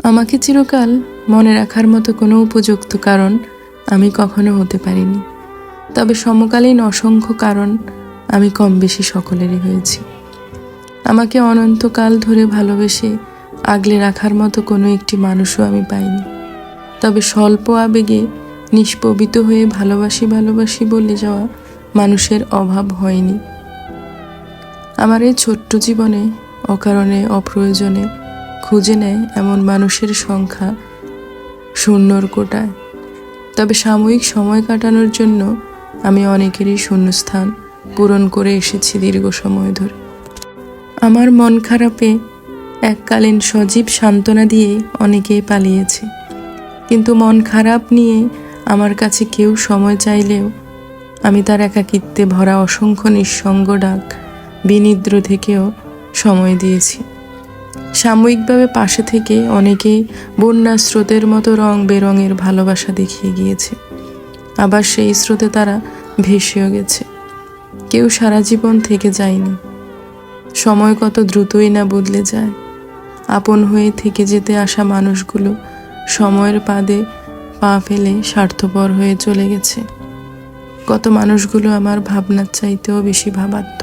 আমাকে চিরকাল মনে রাখার মতো কোনো উপযুক্ত কারণ আমি কখনো হতে পারিনি, তবে সমকালীন অসংখ্য কারণ আমি কম বেশি সকলেরই হয়েছি। আমাকে অনন্তকাল ধরে ভালোবেসে আগলে রাখার মতো কোনো একটি মানুষও আমি পাইনি, তবে স্বল্প আবেগে নিষ্পবিত হয়ে ভালোবাসি ভালোবাসি বলে যাওয়া মানুষের অভাব হয়নি। আমার এই ছোট্ট জীবনে অকারণে অপ্রয়োজনে খুঁজে নেয় এমন মানুষের সংখ্যা শূন্যর কোটায়, তবে সাময়িক সময় কাটানোর জন্য আমি অনেকেরই শূন্যস্থান পূরণ করে এসেছি দীর্ঘ সময় ধরে। আমার মন খারাপে এককালীন সজীব সান্ত্বনা দিয়ে অনেকেই পালিয়েছে, কিন্তু মন খারাপ নিয়ে আমার কাছে কেউ সময় চাইলেও আমি তার একাকিত্বে ভরা অসংখ্য নিঃসঙ্গ ডাক বিনিদ্র থেকেও সময় দিয়েছি। সাময়িকভাবে পাশে থেকে অনেকেই বন্যা স্রোতের মতো রং বেরঙের ভালোবাসা দেখিয়ে গিয়েছে, আবার সেই স্রোতে তারা ভেসেও গেছে। কেউ সারা জীবন থেকে যায়নি। সময় কত দ্রুতই না বদলে যায়। আপন হয়ে থেকে যেতে আসা মানুষগুলো সময়ের পাদে পা ফেলে স্বার্থপর হয়ে চলে গেছে। কত মানুষগুলো আমার ভাবনার চাইতেও বেশি ভাবাত্ম।